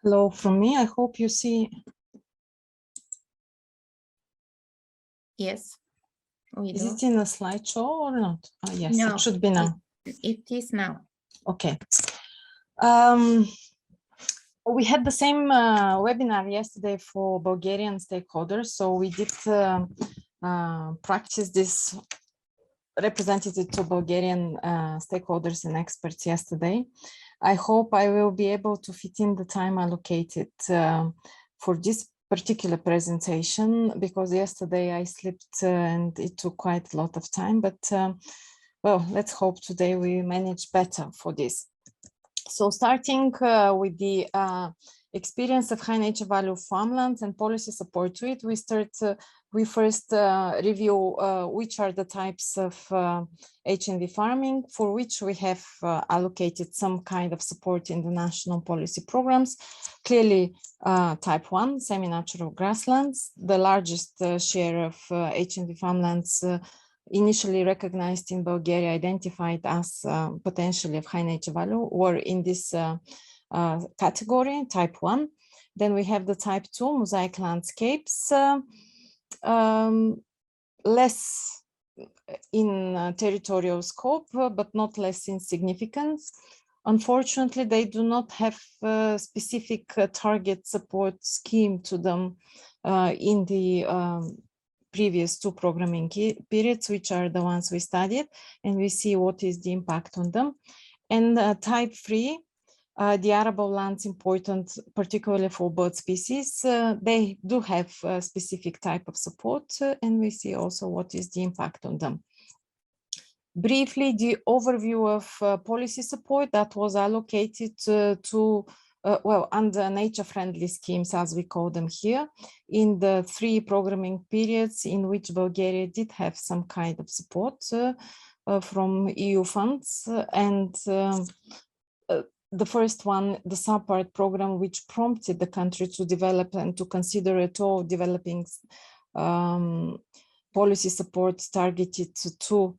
Hello from me. I hope you see. Yes, we Is do. it in a slideshow or not? Yes, No, it should be now. It is now. Okay. We had the same webinar yesterday for Bulgarian stakeholders. So we did practice this representative to Bulgarian stakeholders and experts yesterday. I hope I will be able to fit in the time allocated for this particular presentation, because yesterday I slipped and it took quite a lot of time, but well, let's hope today we manage better for this. So starting with the experience of high nature value farmlands and policy support to it, we first review which are the types of HNV farming for which we have allocated some kind of support in the national policy programs. Clearly, type 1, semi-natural grasslands, the largest share of HNV farmlands initially recognized in Bulgaria, identified as potentially of high nature value, were in this category, type 1. Then we have the type 2, mosaic landscapes, less in territorial scope, but not less in significance. Unfortunately, they do not have a specific target support scheme to them in the previous two programming periods, which are the ones we studied, and we see what is the impact on them. And type 3, the arable lands important, particularly for bird species, they do have a specific type of support, and we see also what is the impact on them. Briefly, the overview of policy support that was allocated to well, under nature-friendly schemes, as we call them here, in the 3 programming periods in which Bulgaria did have some kind of support from EU funds. And the first one, the SAPART program, which prompted the country to develop and to consider at all developing policy support targeted to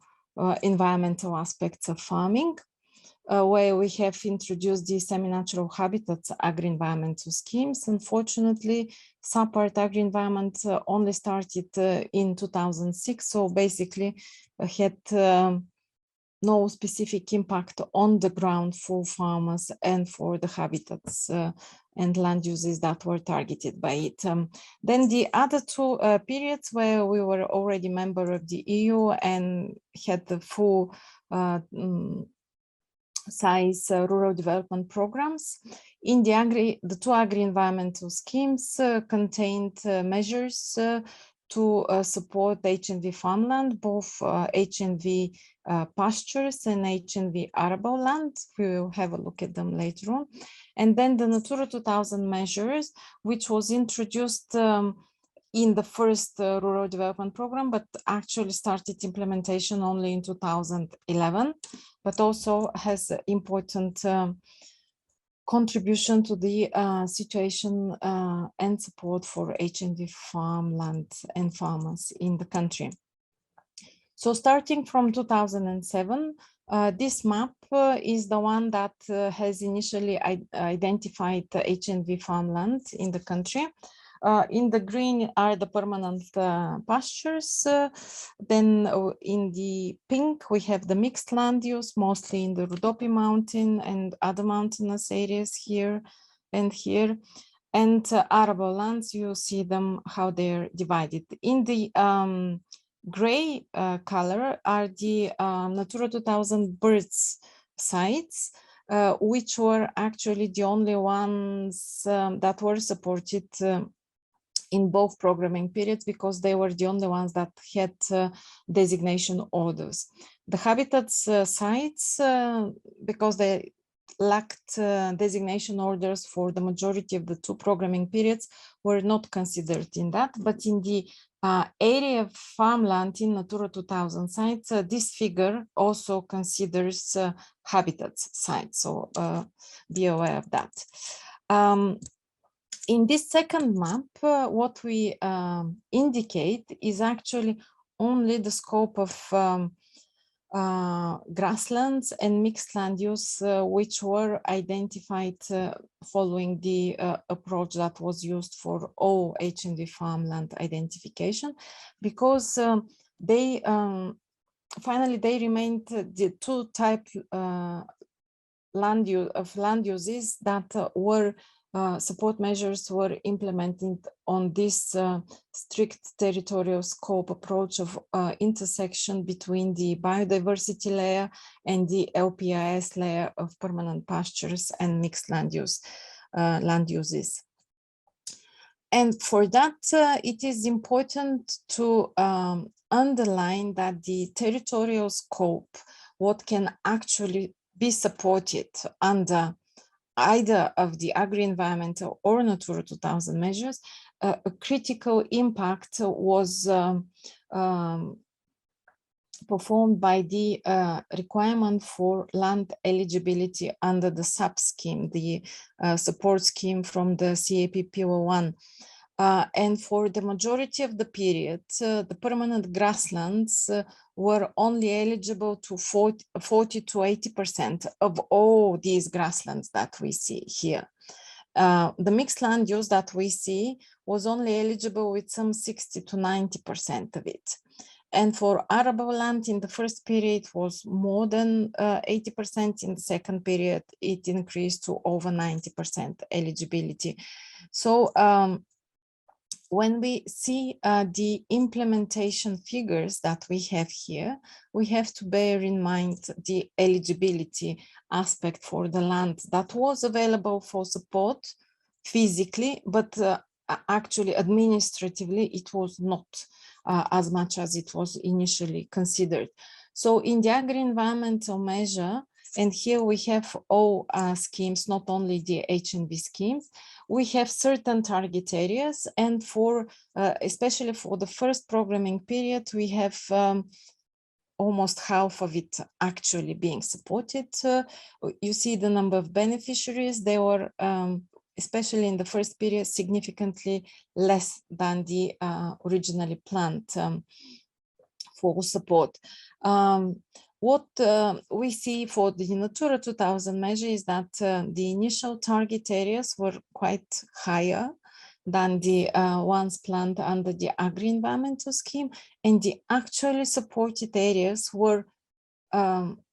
environmental aspects of farming, where we have introduced the semi-natural habitats agri-environmental schemes. Unfortunately, SAPART agri-environment only started in 2006, so basically had no specific impact on the ground for farmers and for the habitats and land uses that were targeted by it. Then the other 2 periods where we were already member of the EU and had the full size rural development programs. In the 2 agri-environmental schemes contained measures to support HNV farmland, both HNV pastures and HNV arable land. We will have a look at them later on. And then the Natura 2000 measures, which was introduced in the first rural development program, but actually started implementation only in 2011, but also has important contribution to the situation and support for HNV farmland and farmers in the country. So starting from 2007, this map is the one that has initially identified the HNV farmland in the country. In the green are the permanent pastures. Then in the pink, we have the mixed land use, mostly in the Rhodope mountain and other mountainous areas here and here. And arable lands, you see them, how they're divided. In the gray color are the Natura 2000 birds sites, which were actually the only ones that were supported in both programming periods, because they were the only ones that had designation orders. The habitats sites, because they lacked designation orders for the majority of the 2 programming periods, were not considered in that. But in the area of farmland in Natura 2000 sites, this figure also considers habitats sites, so be aware of that. In this second map, what we indicate is actually only the scope of grasslands and mixed land use, which were identified following the approach that was used for all HNV farmland identification, because they finally they remained the two type land uses that were support measures were implemented on this strict territorial scope approach of intersection between the biodiversity layer and the LPIS layer of permanent pastures and mixed land uses. And for that, it is important to underline that the territorial scope, what can actually be supported under either of the agri-environmental or Natura 2000 measures, a critical impact was performed by the requirement for land eligibility under the SAP scheme, the support scheme from the CAP-PO1. And for the majority of the period, the permanent grasslands were only eligible to 40 to 80% of all these grasslands that we see here. The mixed land use that we see was only eligible with some 60 to 90% of it. And for arable land in the first period was more than 80%. In the second period, it increased to over 90% eligibility. So when we see the implementation figures that we have here, we have to bear in mind the eligibility aspect for the land that was available for support physically, but actually administratively, it was not as much as it was initially considered. So in the agri-environmental measure, and here we have all schemes, not only the HNV schemes, we have certain target areas, and for especially for the first programming period, we have almost half of it actually being supported. You see the number of beneficiaries, they were especially in the first period significantly less than the originally planned for support. What we see for the Natura 2000 measure is that the initial target areas were quite higher than the ones planned under the agri-environmental scheme, and the actually supported areas were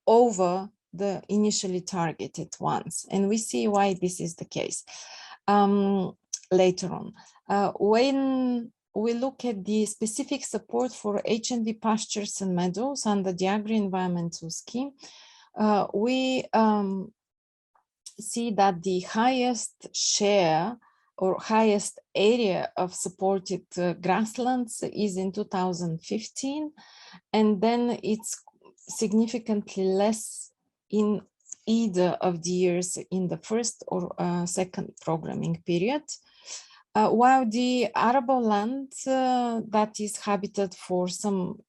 over the initially targeted ones. And we see why this is the case later on. When we look at the specific support for HNV pastures and meadows under the agri-environmental scheme, we see that the highest share or highest area of supported grasslands is in 2015, and then it's significantly less in either of the years in the first or second programming period. While the arable land that is habitat for some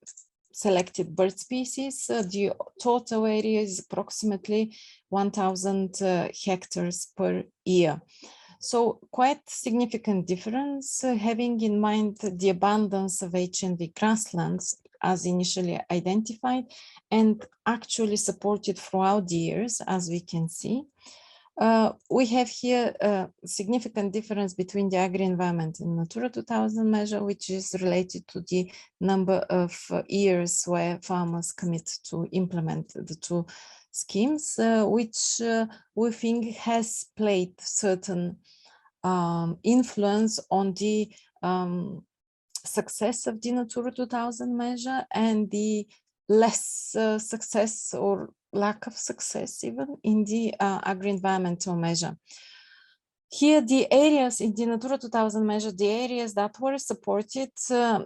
selected bird species, the total area is approximately 1,000 hectares per year. So quite significant difference, having in mind the abundance of HNV grasslands as initially identified and actually supported throughout the years, as we can see. We have here a significant difference between the agri-environment and Natura 2000 measure, which is related to the number of years where farmers commit to implement the two schemes, which we think has played certain influence on the success of the Natura 2000 measure and the less success or lack of success even in the agri-environmental measure. Here, the areas in the Natura 2000 measure, the areas that were supported,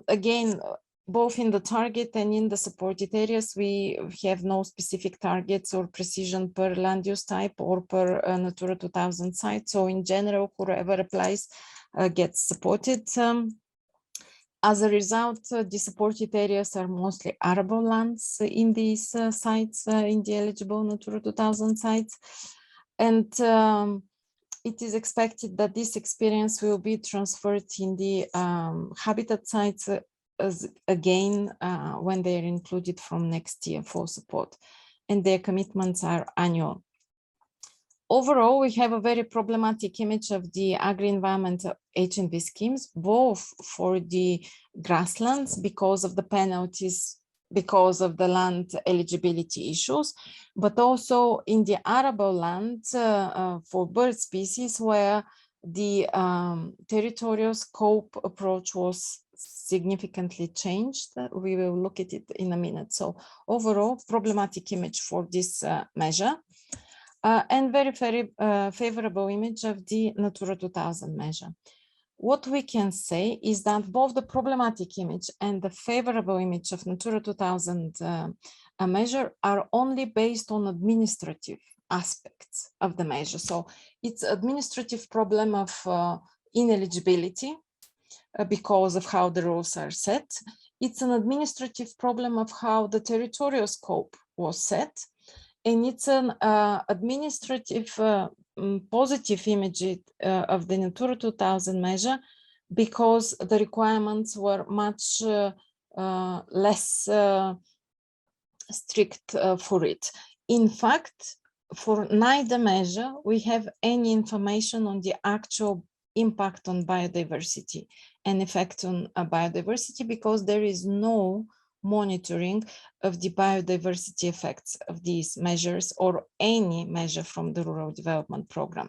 again, both in the target and in the supported areas, we have no specific targets or precision per land use type or per Natura 2000 site. So in general, whoever applies gets supported. As a result, the supported areas are mostly arable lands in these sites, in the eligible Natura 2000 sites. And it is expected that this experience will be transferred in the habitat sites again when they are included from next year for support, and their commitments are annual. Overall, we have a very problematic image of the agri-environment HNV schemes, both for the grasslands because of the penalties, because of the land eligibility issues, but also in the arable land for bird species where the territorial scope approach was significantly changed. We will look at it in a minute. So overall, problematic image for this measure. And very, very favorable image of the Natura 2000 measure. What we can say is that both the problematic image and the favorable image of Natura 2000 measure are only based on administrative aspects of the measure. So it's administrative problem of ineligibility because of how the rules are set. It's an administrative problem of how the territorial scope was set. And it's an administrative positive image of the Natura 2000 measure because the requirements were much less strict for it. In fact, for neither measure, we have any information on the actual impact on biodiversity and effect on biodiversity because there is no monitoring of the biodiversity effects of these measures or any measure from the Rural Development Program.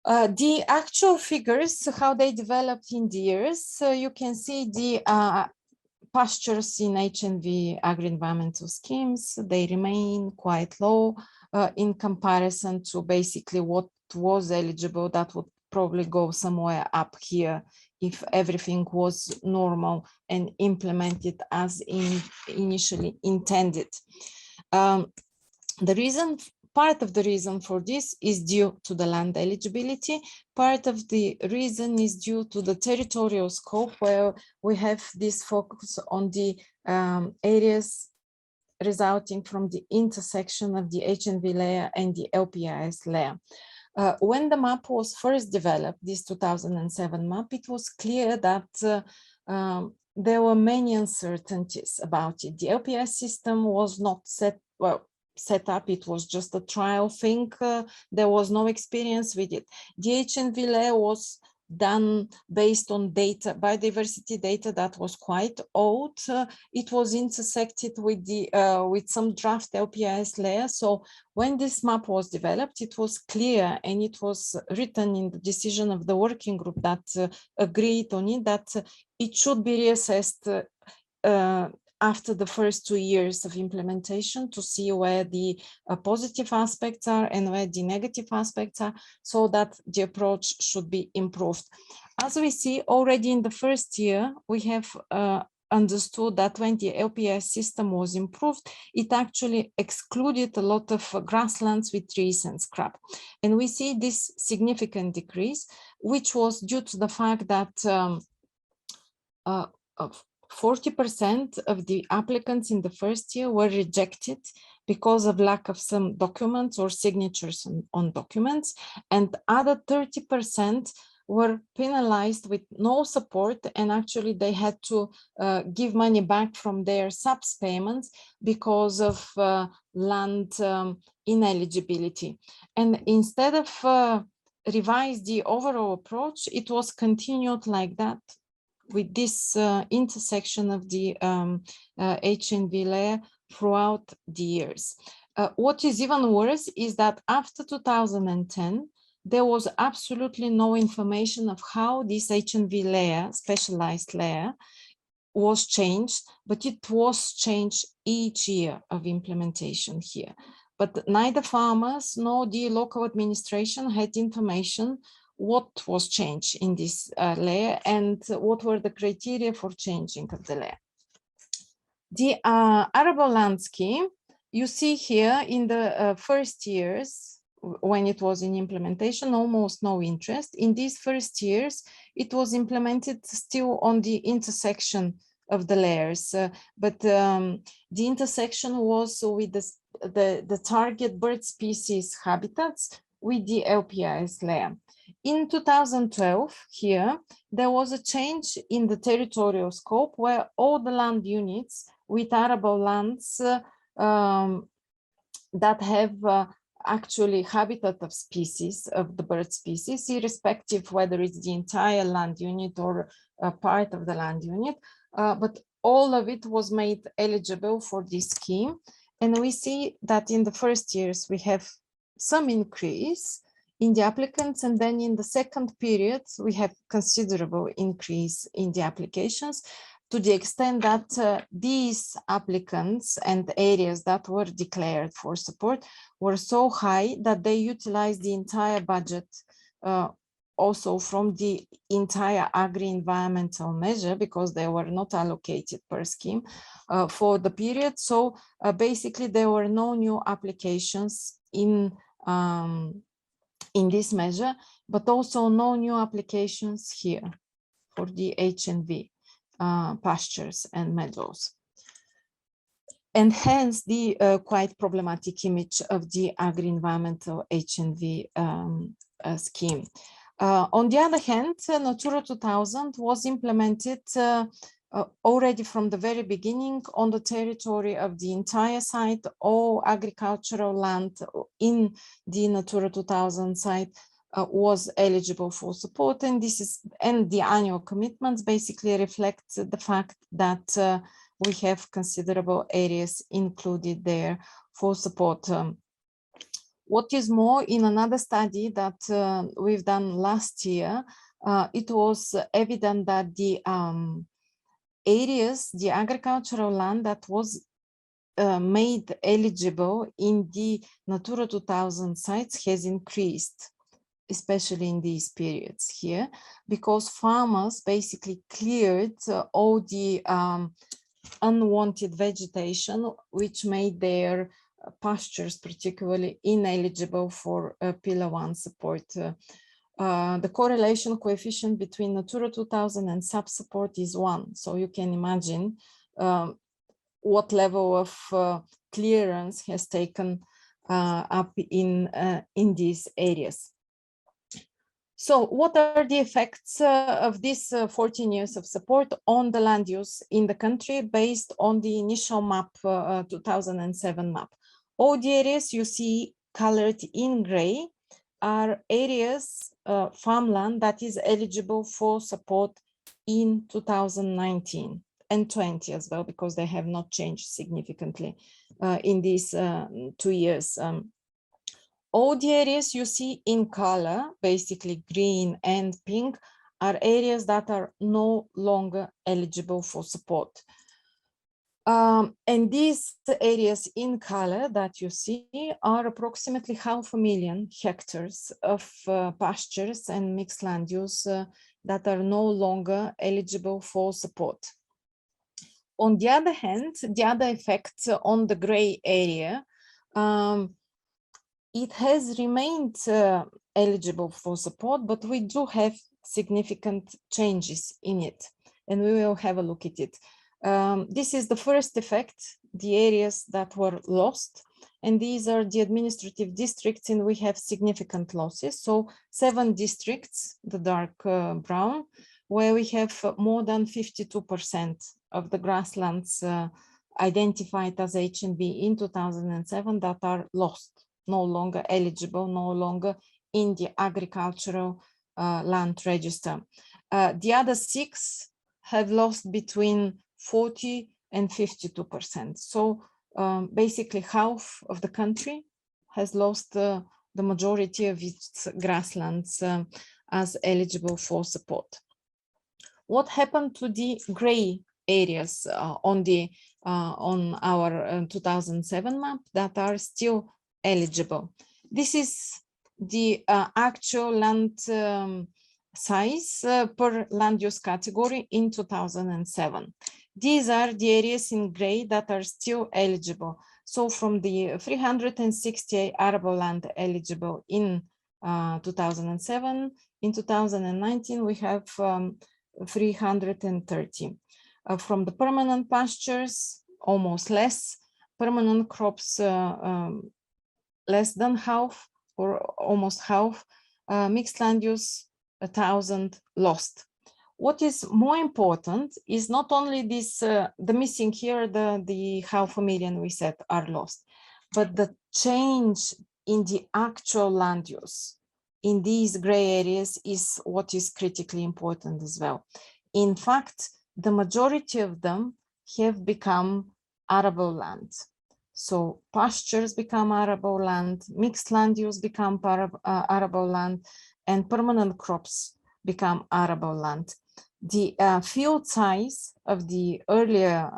The actual figures, how they developed in the years, you can see the pastures in HNV agri-environmental schemes, they remain quite low in comparison to basically what was eligible. That would probably go somewhere up here if everything was normal and implemented as initially intended. Part of the reason for this is due to the land eligibility. Part of the reason is due to the territorial scope, where we have this focus on the areas resulting from the intersection of the HNV layer and the LPIS layer. When the map was first developed, this 2007 map, it was clear that there were many uncertainties about it. The LPIS system was not set up, it was just a trial thing. There was no experience with it. The HNV layer was done based on data, biodiversity data that was quite old. It was intersected with the with some draft LPIS layer. So when this map was developed, it was clear, and it was written in the decision of the working group that agreed on it, that it should be reassessed after the first 2 years of implementation to see where the positive aspects are and where the negative aspects are, so that the approach should be improved. As we see already in the first year, we have understood that when the LPIS system was improved, it actually excluded a lot of grasslands with trees and scrub. And we see this significant decrease, which was due to the fact that 40% of the applicants in the first year were rejected because of lack of some documents or signatures on documents, and other 30% were penalized with no support, and actually they had to give money back from their subs payments because of land ineligibility. And instead of revise the overall approach, it was continued like that, with this intersection of the HNV layer throughout the years. What is even worse is that after 2010, there was absolutely no information of how this HNV layer, specialized layer, was changed, but it was changed each year of implementation here. But neither farmers nor the local administration had information what was changed in this layer and what were the criteria for changing of the layer. The arable land scheme, you see here in the first years, when it was in implementation, almost no interest. In these first years, it was implemented still on the intersection of the layers, but the intersection was with the target bird species habitats, with the LPIS layer. In 2012, here, there was a change in the territorial scope where all the land units with arable lands that have actually habitat of species, of the bird species, irrespective whether it's the entire land unit or a part of the land unit, but all of it was made eligible for this scheme. And we see that in the first years, we have some increase in the applicants, and then in the second period, we have considerable increase in the applications, to the extent that these applicants and areas that were declared for support were so high that they utilized the entire budget also from the entire agri-environmental measure, because they were not allocated per scheme for the period. So basically there were no new applications in this measure, but also no new applications here for the HNV pastures and meadows. And hence the quite problematic image of the agri-environmental HNV scheme. On the other hand, Natura 2000 was implemented already from the very beginning on the territory of the entire site. All agricultural land in the Natura 2000 site was eligible for support, and the annual commitments basically reflect the fact that we have considerable areas included there for support. What is more, in another study that we've done last year, it was evident that the areas, the agricultural land that was made eligible in the Natura 2000 sites has increased, especially in these periods here, because farmers basically cleared all the unwanted vegetation, which made their pastures particularly ineligible for Pillar 1 support. The correlation coefficient between Natura 2000 and sub-support is 1. So you can imagine what level of clearance has taken up in these areas. So what are the effects of these 14 years of support on the land use in the country based on the initial map, 2007 map? All the areas you see colored in gray are areas, farmland that is eligible for support in 2019 and 20 as well, because they have not changed significantly in these 2 years. All the areas you see in color, basically green and pink, are areas that are no longer eligible for support. And these areas in color that you see are approximately 500,000 hectares of pastures and mixed land use that are no longer eligible for support. On the other hand, the other effect on the gray area, it has remained eligible for support, but we do have significant changes in it, and we will have a look at it. This is the first effect, the areas that were lost, and these are the administrative districts, and we have significant losses. So 7 districts, the dark brown, where we have more than 52% of the grasslands identified as HNV in 2007 that are lost, no longer eligible, no longer in the agricultural land register. The other 6 have lost between 40 and 52%. So basically half of the country has lost the majority of its grasslands as eligible for support. What happened to the gray areas on our 2007 map that are still eligible? This is the actual land size per land use category in 2007. These are the areas in gray that are still eligible. So from the 368 arable land eligible in 2007, in 2019 we have 330. From the permanent pastures, almost less. Permanent crops, less than half. or almost half, mixed land use 1,000 lost. What is more important is not only this, the missing here, the 500,000 we said are lost, but the change in the actual land use in these gray areas is what is critically important as well. In fact, the majority of them have become arable land. So pastures become arable land, mixed land use become arable land, and permanent crops become arable land. The field size of the earlier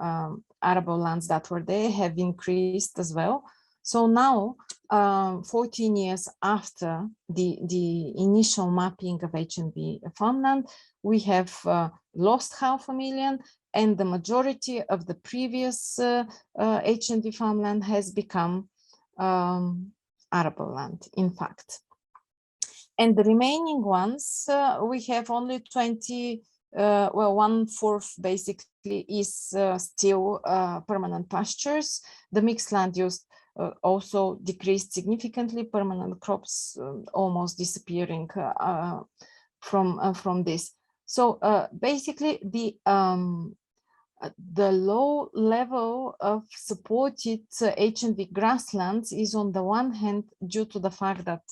arable lands that were there have increased as well. So now, 14 years after the initial mapping of HNV farmland, we have lost 500,000, and the majority of the previous HNV farmland has become arable land, in fact. And the remaining ones, we have only 20, well, 1/4 basically is still permanent pastures. The mixed land use also decreased significantly, permanent crops almost disappearing from this. So basically the low level of supported HNV grasslands is on the one hand due to the fact that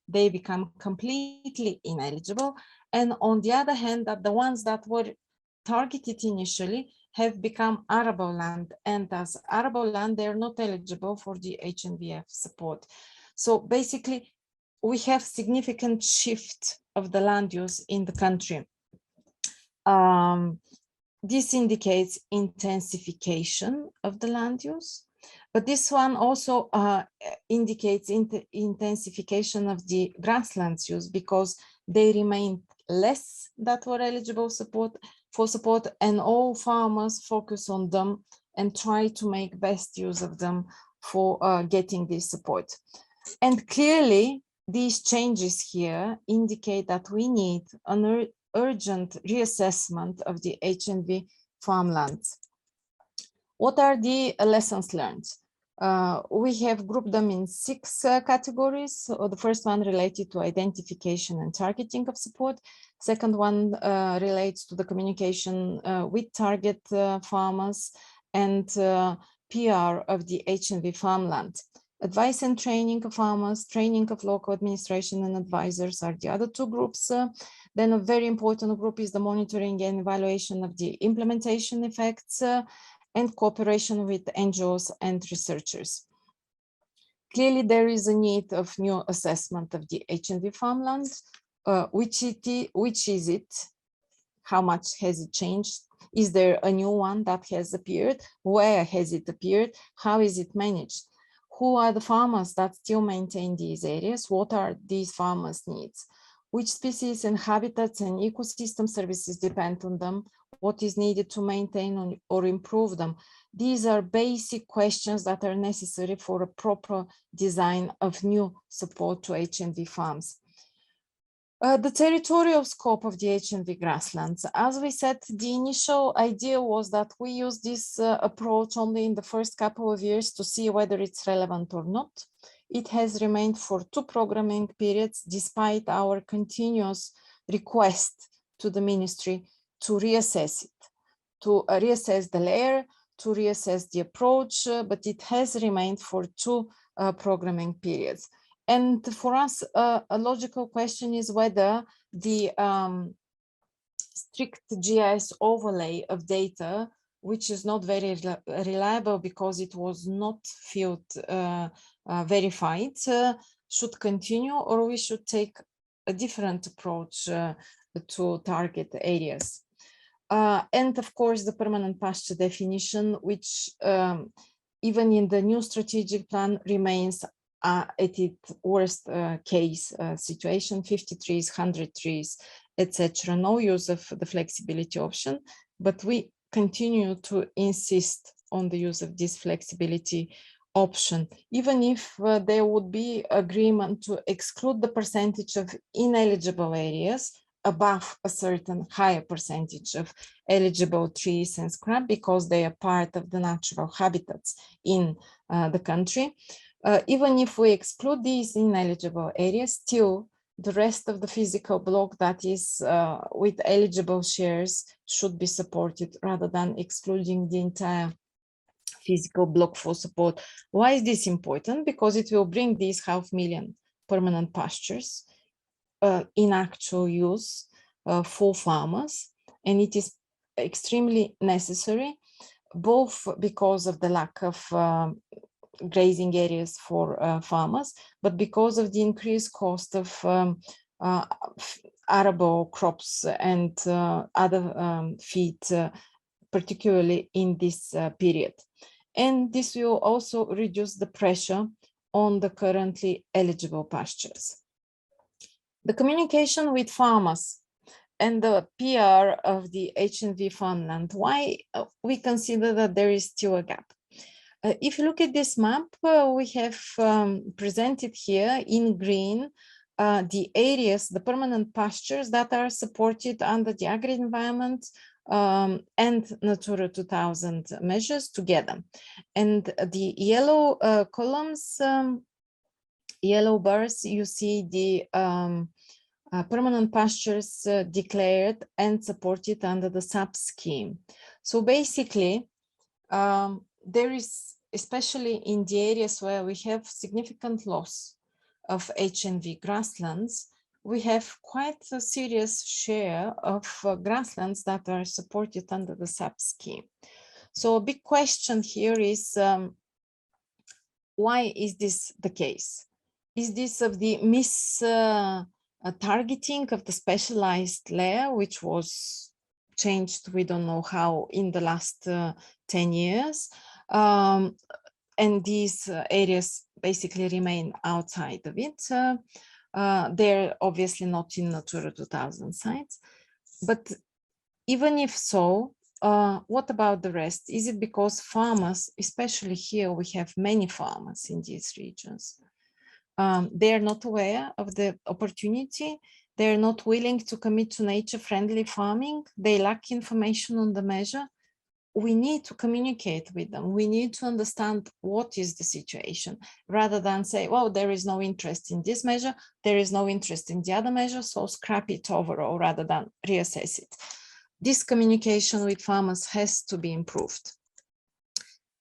they become completely ineligible, and on the other hand that the ones that were targeted initially have become arable land, and as arable land they're not eligible for the HNVF support. So basically we have significant shift of the land use in the country. This indicates intensification of the land use, but this one also indicates intensification of the grasslands use, because they remain less that were eligible for support, and all farmers focus on them and try to make best use of them for getting this support. And clearly these changes here indicate that we need an urgent reassessment of the HNV farmlands. What are the lessons learned? We have grouped them in 6 categories. So the first one related to identification and targeting of support. Second one relates to the communication with target farmers and PR of the HNV farmland. Advice and training of farmers, training of local administration and advisors are the other 2 groups. Then a very important group is the monitoring and evaluation of the implementation effects and cooperation with NGOs and researchers. Clearly, there is a need of new assessment of the HNV farmland. Which is it? How much has it changed? Is there a new one that has appeared? Where has it appeared? How is it managed? Who are the farmers that still maintain these areas? What are these farmers' needs? Which species and habitats and ecosystem services depend on them? What is needed to maintain or improve them? These are basic questions that are necessary for a proper design of new support to HNV farms. The territorial scope of the HNV grasslands. As we said, the initial idea was that we use this approach only in the first couple of years to see whether it's relevant or not. It has remained for 2 programming periods, despite our continuous request to the ministry to reassess it, to reassess the layer, to reassess the approach, but it has remained for 2 programming periods. And for us, a logical question is whether the strict GIS overlay of data, which is not very reliable because it was not field verified, should continue, or we should take a different approach to target areas. And of course, the permanent pasture definition, which even in the new strategic plan remains at its worst case situation, 50 trees, 100 trees, etc. No use of the flexibility option, but we continue to insist on the use of this flexibility option, even if there would be agreement to exclude the percentage of ineligible areas above a certain higher percentage of eligible trees and scrub, because they are part of the natural habitats in the country. Even if we exclude these ineligible areas, still the rest of the physical block that is with eligible shares should be supported rather than excluding the entire physical block for support. Why is this important? Because it will bring these 500,000 permanent pastures in actual use for farmers, and it is extremely necessary, both because of the lack of grazing areas for farmers, but because of the increased cost of arable crops and other feed, particularly in this period. And this will also reduce the pressure on the currently eligible pastures. The communication with farmers and the PR of the HNV farmland, why we consider that there is still a gap. If you look at this map, we have presented here in green the areas, the permanent pastures that are supported under the agri-environment and Natura 2000 measures together. And the yellow columns, yellow bars, you see the permanent pastures declared and supported under the SAP scheme. So basically, there is, especially in the areas where we have significant loss of HNV grasslands, we have quite a serious share of grasslands that are supported under the SAP scheme. So a big question here is, why is this the case? Is this of the targeting of the specialized layer, which was changed, we don't know how, in the last 10 years? And these areas basically remain outside of it. They're obviously not in Natura 2000 sites. But even if so, what about the rest? Is it because farmers, especially here, we have many farmers in these regions, they are not aware of the opportunity, they're not willing to commit to nature-friendly farming, they lack information on the measure? We need to communicate with them. We need to understand what is the situation, rather than say, well, there is no interest in this measure, there is no interest in the other measure, so scrap it overall, rather than reassess it. This communication with farmers has to be improved.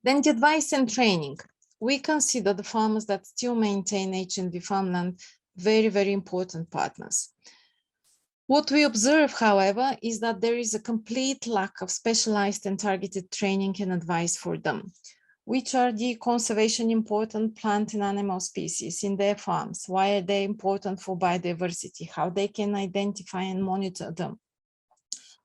Then the advice and training. We consider the farmers that still maintain HNV farmland very, very important partners. What we observe, however, is that there is a complete lack of specialized and targeted training and advice for them. Which are the conservation important plant and animal species in their farms? Why are they important for biodiversity? How they can identify and monitor them?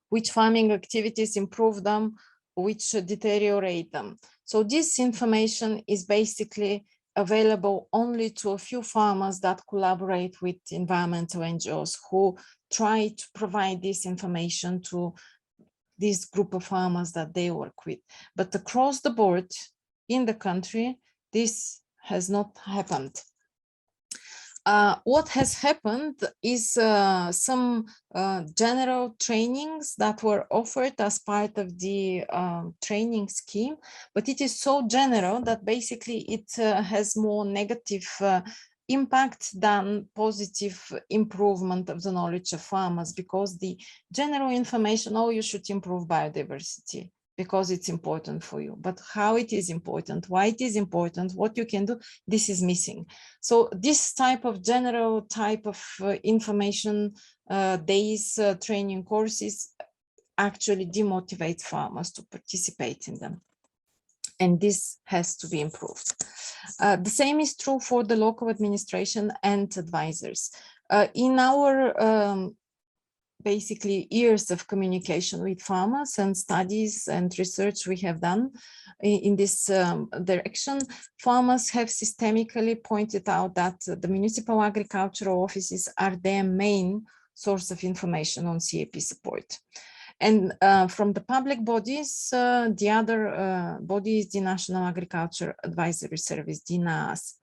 Which farming activities improve them, which deteriorate them? So this information is basically available only to a few farmers that collaborate with environmental NGOs who try to provide this information to this group of farmers that they work with. But across the board in the country, this has not happened. What has happened is some general trainings that were offered as part of the training scheme, but it is so general that basically it has more negative impact than positive improvement of the knowledge of farmers, because the general information, oh, you should improve biodiversity because it's important for you, but how it is important, why it is important, what you can do, this is missing. So this type of general type of information days, training courses actually demotivate farmers to participate in them. And this has to be improved. The same is true for the local administration and advisors. In our basically years of communication with farmers and studies and research we have done in this direction, farmers have systemically pointed out that the municipal agricultural offices are their main source of information on CAP support. And from the public bodies, the other body is the National Agriculture Advisory Service, DNAS.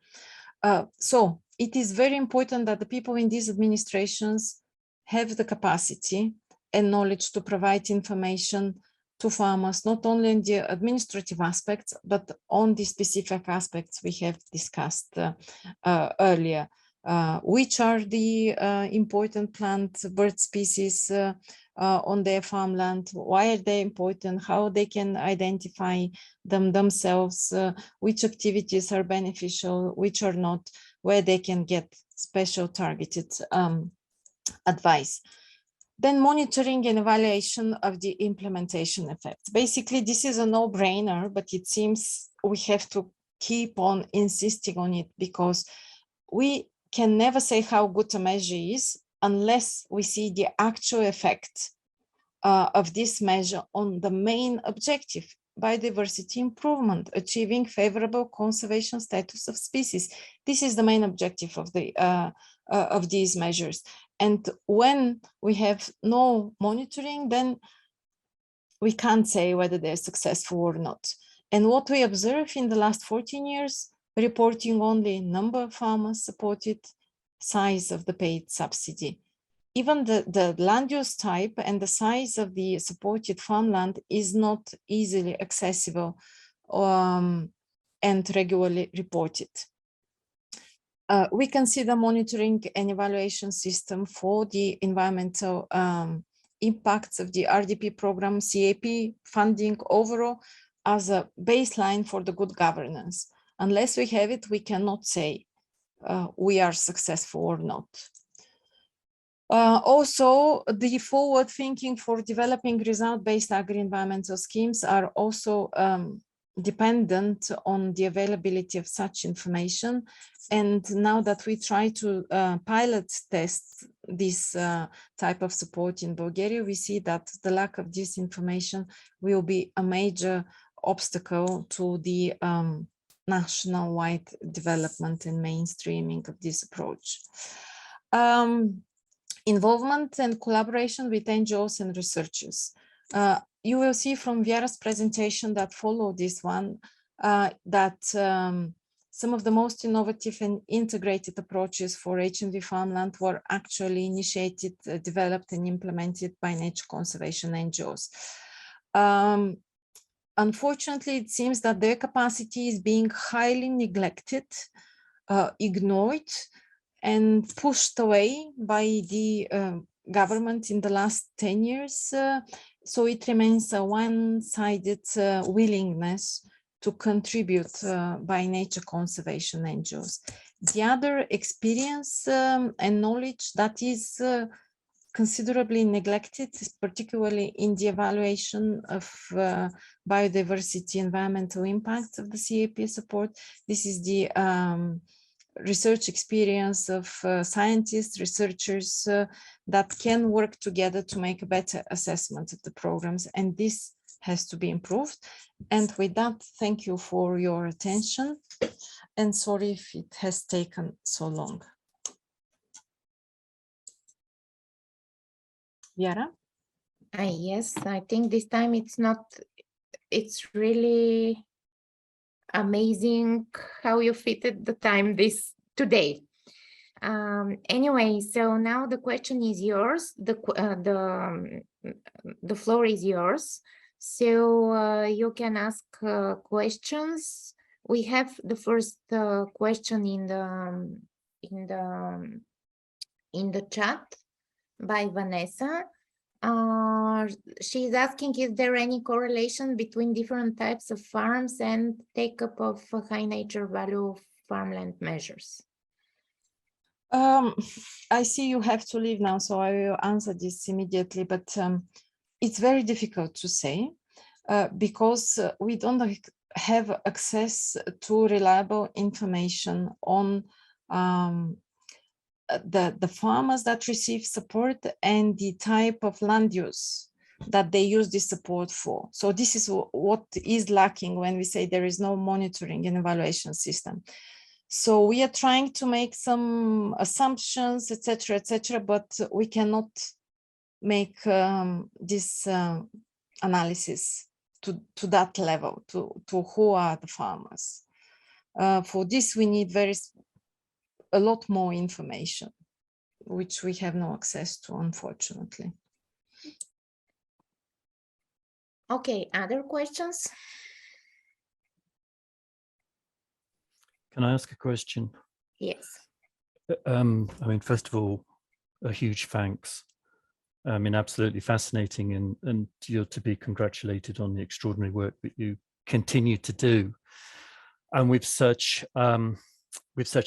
So it is very important that the people in these administrations have the capacity and knowledge to provide information to farmers, not only in the administrative aspects, but on the specific aspects we have discussed earlier. Which are the important plant bird species on their farmland? Why are they important? How they can identify them themselves? Which activities are beneficial? Which are not? Where they can get special targeted advice. Then monitoring and evaluation of the implementation effects. Basically, this is a no-brainer, but it seems we have to keep on insisting on it because we can never say how good a measure is unless we see the actual effect of this measure on the main objective, biodiversity improvement, achieving favorable conservation status of species. This is the main objective of these measures. And when we have no monitoring, then we can't say whether they're successful or not. And what we observe in the last 14 years, reporting only number of farmers supported, size of the paid subsidy. Even the land use type and the size of the supported farmland is not easily accessible and regularly reported. We consider monitoring and evaluation system for the environmental impacts of the RDP program, CAP funding overall as a baseline for the good governance. Unless we have it, we cannot say we are successful or not. Also, the forward thinking for developing result-based agri-environmental schemes are also dependent on the availability of such information. And now that we try to pilot test this type of support in Bulgaria, we see that the lack of this information will be a major obstacle to the national-wide development and mainstreaming of this approach. Involvement and collaboration with NGOs and researchers. You will see from Viera's presentation that followed this one that some of the most innovative and integrated approaches for HNV farmland were actually initiated, developed and implemented by nature conservation NGOs. Unfortunately, it seems that their capacity is being highly neglected, ignored, and pushed away by the government in the last 10 years. So it remains a one-sided willingness to contribute by nature conservation NGOs. The other experience and knowledge that is considerably neglected, particularly in the evaluation of biodiversity environmental impacts of the CAP support. This is the research experience of scientists, researchers that can work together to make a better assessment of the programs, and this has to be improved. And with that, thank you for your attention, and sorry if it has taken so long. Viera? Yes, I think this time it's really amazing how you fitted the time today. Anyway, so now the question is yours. The floor is yours. So you can ask questions. We have the first question in the chat by Vanessa. She's asking, is there any correlation between different types of farms and take-up of high nature value farmland measures? I see you have to leave now, so I will answer this immediately, but it's very difficult to say because we don't have access to reliable information on the farmers that receive support and the type of land use that they use this support for. So this is what is lacking when we say there is no monitoring and evaluation system. So we are trying to make some assumptions, etc., but we cannot make this analysis to that level, to who are the farmers. For this, we need a lot more information, which we have no access to, unfortunately. Okay, other questions? Can I ask a question? Yes. I mean, first of all, a huge thanks. I mean, absolutely fascinating, and you're to be congratulated on the extraordinary work that you continue to do, and with such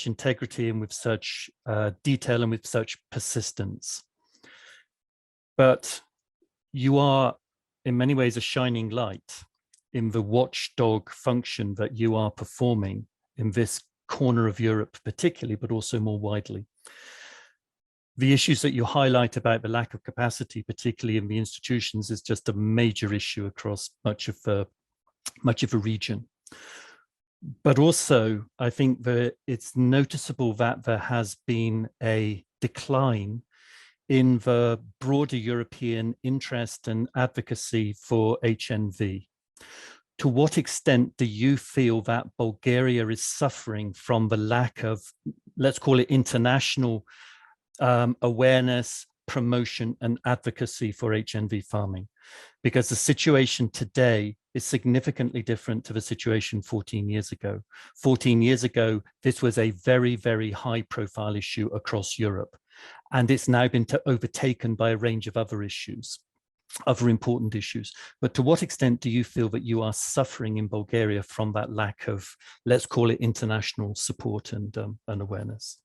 integrity and with such detail and with such persistence. But you are, in many ways, a shining light in the watchdog function that you are performing in this corner of Europe, particularly, but also more widely. The issues that you highlight about the lack of capacity, particularly in the institutions, is just a major issue across much of the region. But also, I think that it's noticeable that there has been a decline in the broader European interest and advocacy for HNV. To what extent do you feel that Bulgaria is suffering from the lack of, let's call it, international awareness, promotion, and advocacy for HNV farming? Because the situation today is significantly different to the situation 14 years ago. 14 years ago, this was a very, very high profile issue across Europe. And it's now been overtaken by a range of other issues, other important issues. But to what extent do you feel that you are suffering in Bulgaria from that lack of, let's call it, international support and awareness?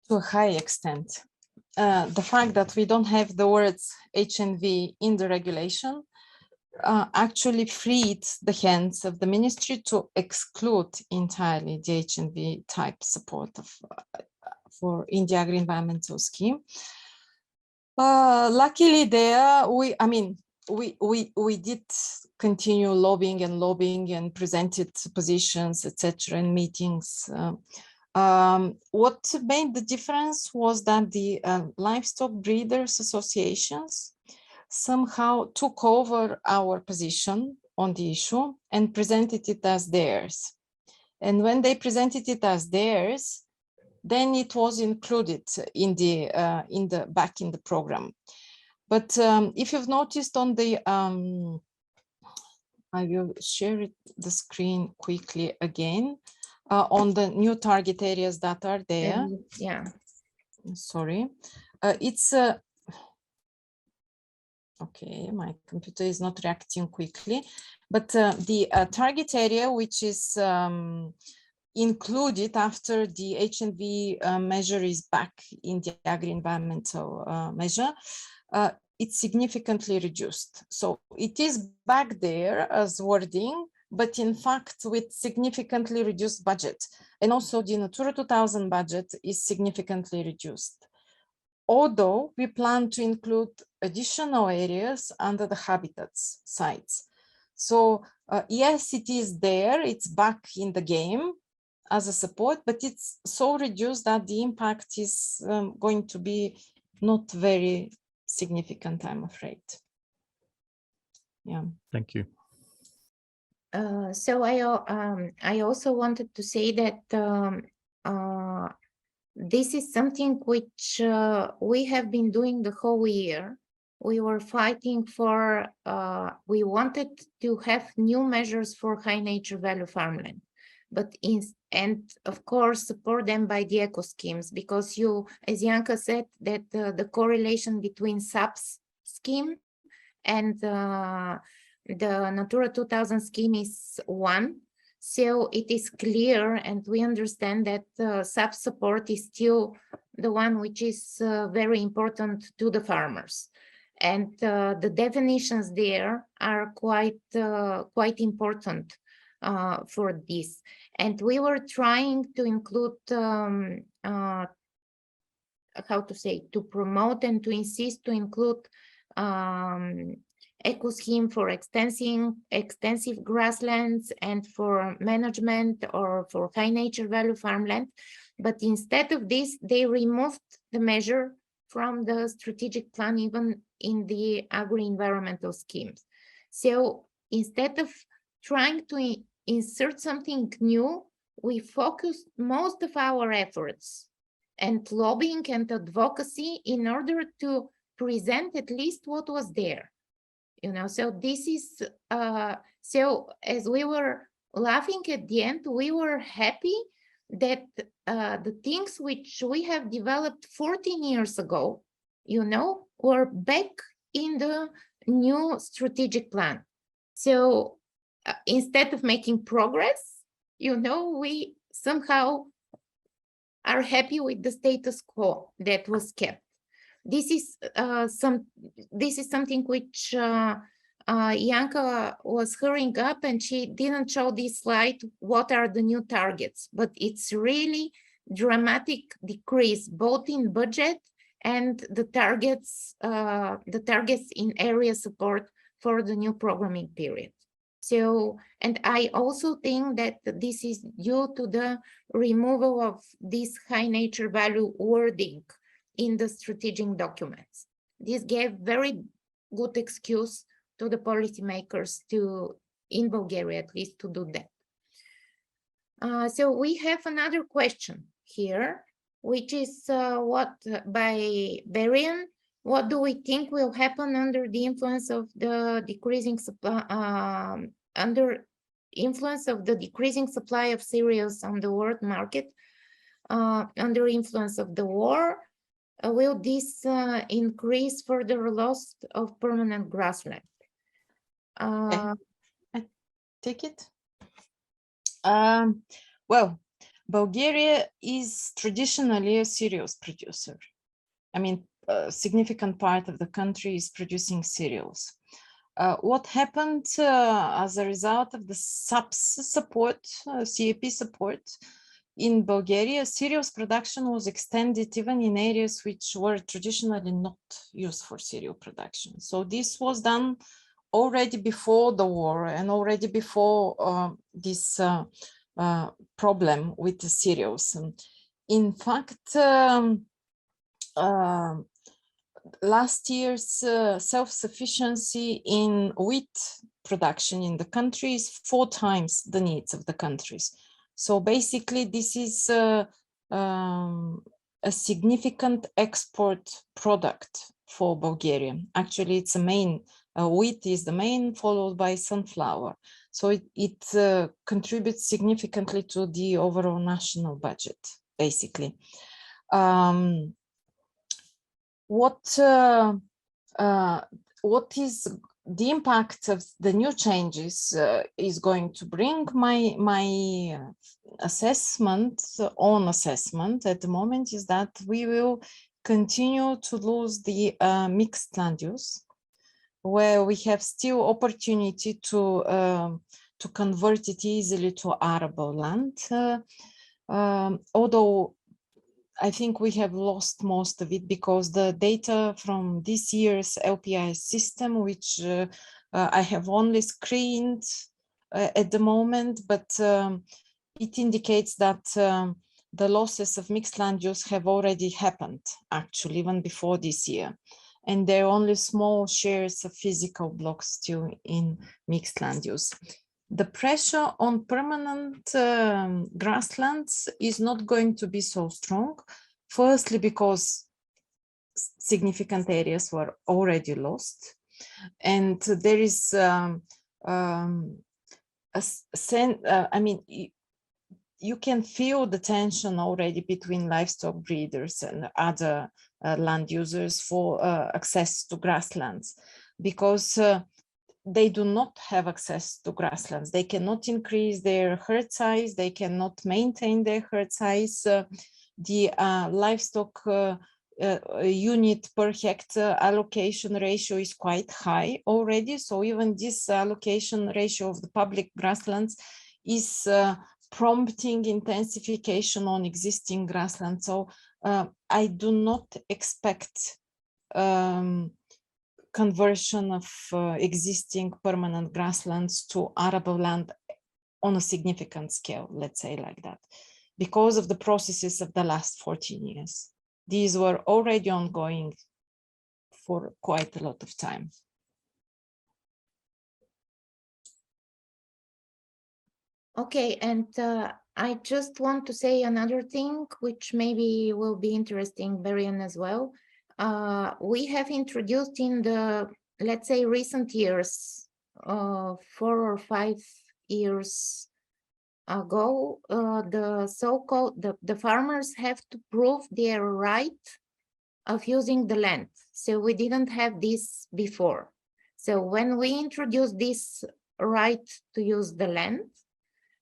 To a high extent. The fact that we don't have the words HNV in the regulation actually freed the hands of the ministry to exclude entirely the HNV type support for in the agri-environmental scheme. Luckily there, we did continue lobbying and presented positions, etc., in meetings. What made the difference was that the livestock breeders associations somehow took over our position on the issue and presented it as theirs. And when they presented it as theirs, then it was included in the back in the program. But if you've noticed on the I will share the screen quickly again. On the new target areas that are there. Yeah. Sorry. It's okay, my computer is not reacting quickly, but the target area, which is included after the HNV measure is back in the agri-environmental measure, it's significantly reduced. So it is back there as wording, but in fact with significantly reduced budget. And also the Natura 2000 budget is significantly reduced. Although we plan to include additional areas under the habitats sites. So yes, it is there, it's back in the game as a support, but it's so reduced that the impact is going to be not very significant, I'm afraid. Yeah. Thank you. So I also wanted to say that this is something which we have been doing the whole year. We were fighting for, we wanted to have new measures for high nature value farmland, but and of course support them by the eco schemes, because you, as Janka said, that the correlation between SAP's scheme and the Natura 2000 scheme is 1. So it is clear, and we understand that SAP support is still the one which is very important to the farmers. And the definitions there are quite important for this. And we were trying to include, how to say, to promote and to insist to include eco scheme for extensive grasslands and for management or for high nature value farmland. But instead of this, they removed the measure from the strategic plan, even in the agri-environmental schemes. So instead of trying to insert something new, we focused most of our efforts and lobbying and advocacy in order to present at least what was there. you know. So this is, so as we were laughing at the end, we were happy that the things which we have developed 14 years ago, you know, were back in the new strategic plan. So instead of making progress, you know, we somehow are happy with the status quo that was kept. This is something which Yanka was hurrying up, and she didn't show this slide. What are the new targets? But it's really dramatic decrease both in budget and the targets in area support for the new programming period. So, and I also think that this is due to the removal of this high nature value wording in the strategic documents. This gave very good excuse to the policymakers to, in Bulgaria at least, to do that. So we have another question here, which is by Berian. What do we think will happen under the influence of the decreasing supply, supply of cereals on the world market, under influence of the war? Will this increase further loss of permanent grassland? I take it. Well, Bulgaria is traditionally a cereals producer. I mean, a significant part of the country is producing cereals. What happened as a result of the SAPS support, CAP support in Bulgaria, cereals production was extended even in areas which were traditionally not used for cereal production. So this was done already before the war and already before this problem with the cereals. And in fact, last year's self-sufficiency in wheat production in the country is 4 times the needs of the countries. So basically, this is a significant export product for Bulgaria. Actually, it's a main, wheat is the main, followed by sunflower. So it contributes significantly to the overall national budget, basically. What is the impact of the new changes is going to bring? My assessment, own assessment at the moment is that we will continue to lose the mixed land use, where we have still opportunity to convert it easily to arable land, although I think we have lost most of it because the data from this year's LPI system, which I have only screened at the moment, but it indicates that the losses of mixed land use have already happened, actually, even before this year. And there are only small shares of physical blocks still in mixed land use. The pressure on permanent grasslands is not going to be so strong. Firstly, because significant areas were already lost. And there is I mean, you can feel the tension already between livestock breeders and other land users for access to grasslands, because they do not have access to grasslands. They cannot increase their herd size. They cannot maintain their herd size. The livestock unit per hectare allocation ratio is quite high already. So even this allocation ratio of the public grasslands is prompting intensification on existing grasslands. So I do not expect conversion of existing permanent grasslands to arable land on a significant scale, let's say like that, because of the processes of the last 14 years. These were already ongoing for quite a lot of time. Okay, and I just want to say another thing, which maybe will be interesting, Berian, as well. We have introduced in the let's say, recent years, 4 or 5 years ago, the so-called the farmers have to prove their right of using the land. So we didn't have this before. So when we introduced this right to use the land,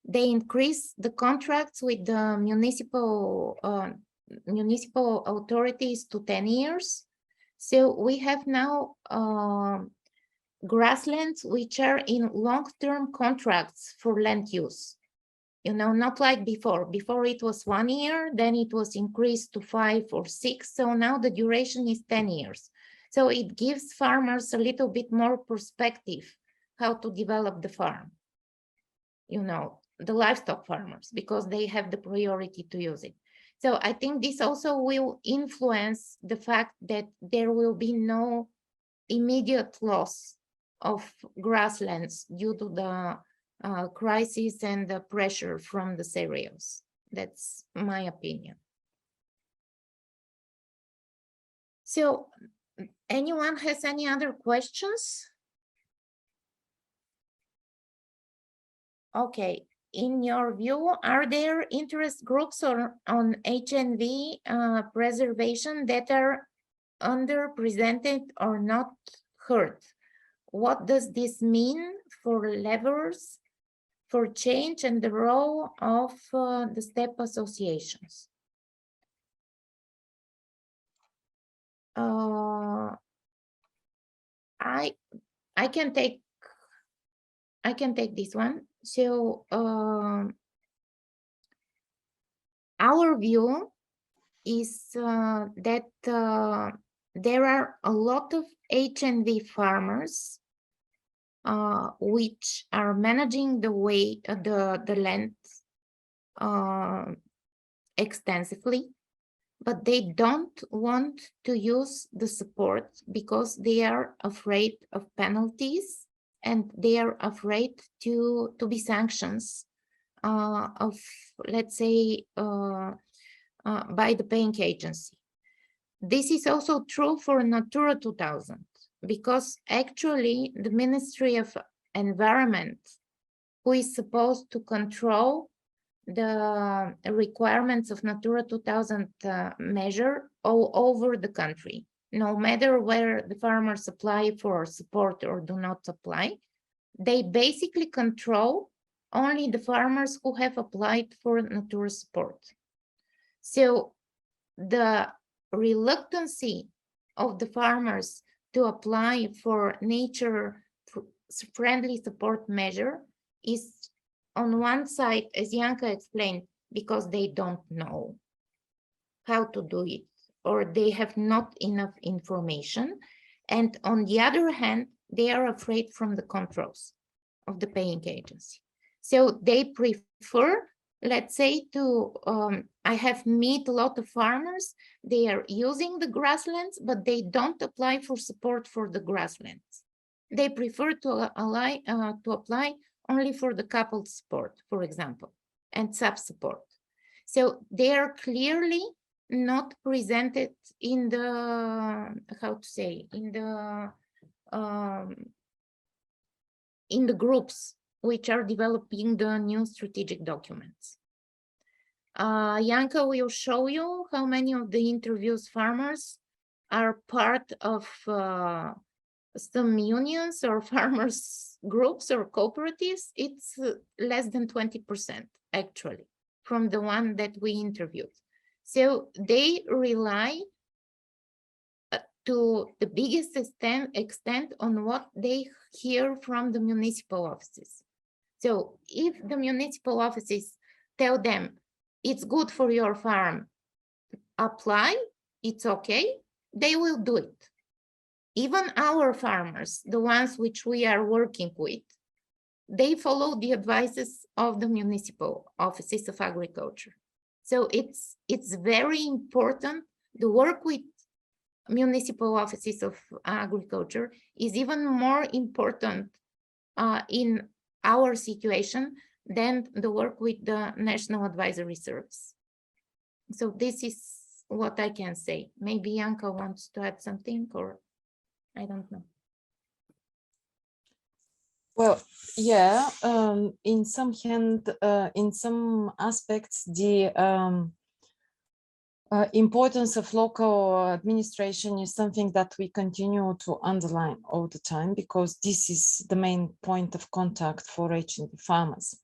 they increased the contracts with the municipal authorities to 10 years. So we have now grasslands which are in long-term contracts for land use. You know, not like before. Before it was 1 year, then it was increased to 5 or 6. So now the duration is 10 years. So it gives farmers a little bit more perspective how to develop the farm. You know, the livestock farmers, because they have the priority to use it. So I think this also will influence the fact that there will be no immediate loss of grasslands due to the crisis and the pressure from the cereals. That's my opinion. So anyone has any other questions? Okay, in your view, are there interest groups on HNV preservation that are underrepresented or not heard? What does this mean for levers for change and the role of the step associations? I can take this one. So our view is that there are a lot of HNV farmers which are managing the land extensively, but they don't want to use the support because they are afraid of penalties and they are afraid to be sanctions of, let's say, by the paying agency. This is also true for Natura 2000, because actually the Ministry of Environment, who is supposed to control the requirements of Natura 2000 measure all over the country, no matter where the farmers apply for support or do not apply, they basically control only the farmers who have applied for Natura support. So the reluctancy of the farmers to apply for nature-friendly support measure is, on one side, as Janka explained, because they don't know how to do it, or they have not enough information. And on the other hand, they are afraid from the controls of the paying agency. So they prefer, let's say, to, I have met a lot of farmers, they are using the grasslands, but they don't apply for support for the grasslands. They prefer to apply only for the coupled support, for example, and sub-support. So they are clearly not presented in the, how to say, in the groups which are developing the new strategic documents. Janka will show you how many of the interviews farmers are part of some unions or farmers groups or cooperatives. It's less than 20% actually from the one that we interviewed. So they rely to the biggest extent on what they hear from the municipal offices. So if the municipal offices tell them it's good for your farm, apply, it's okay, they will do it. Even our farmers, the ones which we are working with, they follow the advices of the municipal offices of agriculture. So it's very important. The work with municipal offices of agriculture is even more important in our situation than the work with the National Advisory Service. So this is what I can say. Maybe Janka wants to add something, or I don't know. Well, yeah, in some aspects, the importance of local administration is something that we continue to underline all the time, because this is the main point of contact for HNV farmers.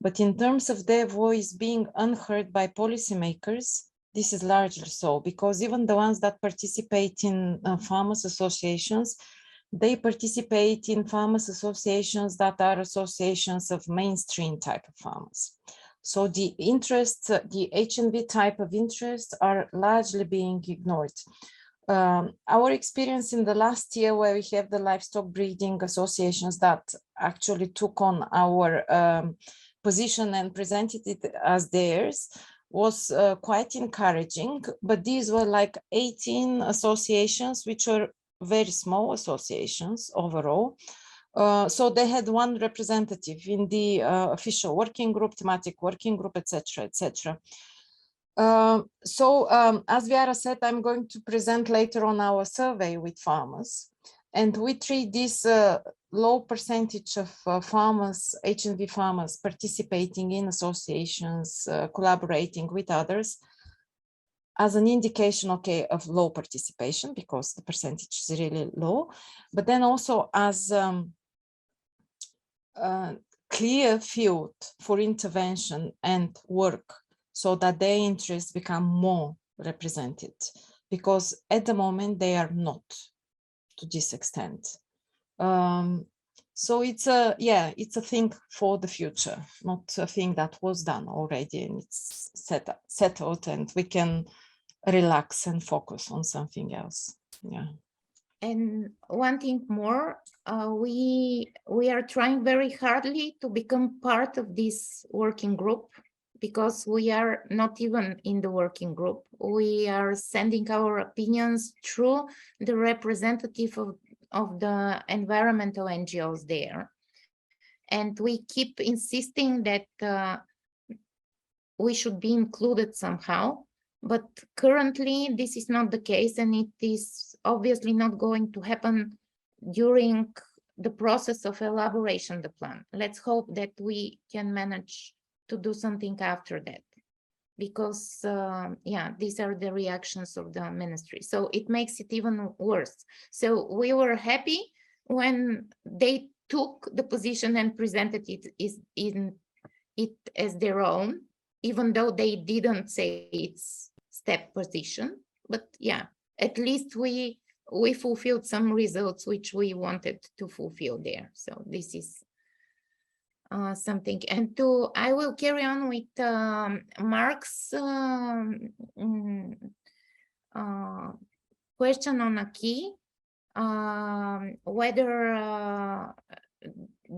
But in terms of their voice being unheard by policymakers, this is largely so, because even the ones that participate in farmers associations, they participate in farmers associations that are associations of mainstream type of farmers. So the interests, the HNV type of interests are largely being ignored. Our experience in the last year, where we have the livestock breeding associations that actually took on our position and presented it as theirs, was quite encouraging, but these were like 18 associations, which were very small associations overall. So they had one representative in the official working group, thematic working group, etc., etc. As Viara said, I'm going to present later on our survey with farmers, and we treat this low percentage of farmers, HNV farmers, participating in associations, collaborating with others, as an indication, okay, of low participation, because the percentage is really low, but then also as clear field for intervention and work, so that their interests become more represented, because at the moment they are not to this extent. So it's a thing for the future, not a thing that was done already and it's settled, and we can relax and focus on something else. Yeah. And one thing more, we are trying very hardly to become part of this working group, because we are not even in the working group. We are sending our opinions through the representative of the environmental NGOs there. And we keep insisting that we should be included somehow. But currently, this is not the case, and it is obviously not going to happen during the process of elaboration of the plan. Let's hope that we can manage to do something after that, because these are the reactions of the ministry. So it makes it even worse. So we were happy when they took the position and presented it as their own, even though they didn't say it's step position. But yeah, at least we fulfilled some results which we wanted to fulfill there. So this is something. And I will carry on with Mark's question on a key, whether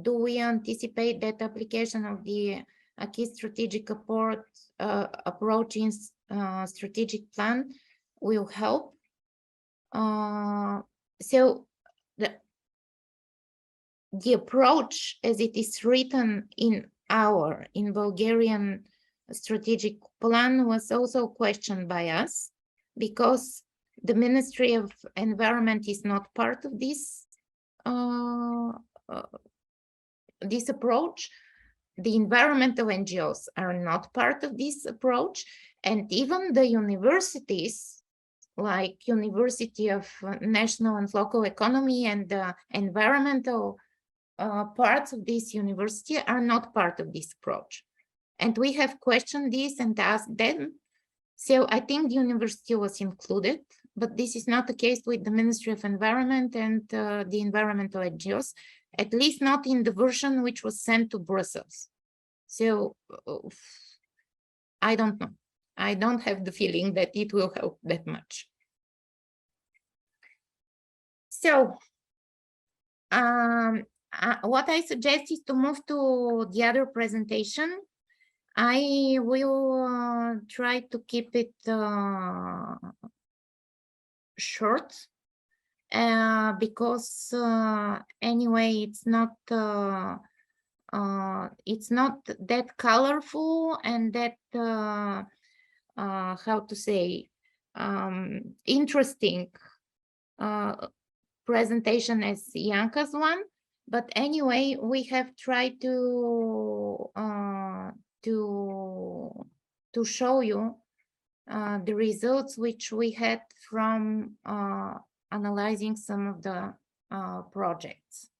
do we anticipate that application of the key strategic approach in strategic plan will help. So the approach as it is written in Bulgarian strategic plan was also questioned by us, because the Ministry of Environment is not part of this this approach. The environmental NGOs are not part of this approach, and even the universities, like University of National and Local Economy and the environmental parts of this university, are not part of this approach. And we have questioned this and asked them. So I think the university was included, but this is not the case with the Ministry of Environment and the environmental NGOs, at least not in the version which was sent to Brussels. So I don't know. I don't have the feeling that it will help that much. So what I suggest is to move to the other presentation. I will try to keep it short, because anyway, it's not that colorful and that how to say interesting presentation as Yanka's one. But anyway, we have tried to show you the results which we had from analyzing some of the projects.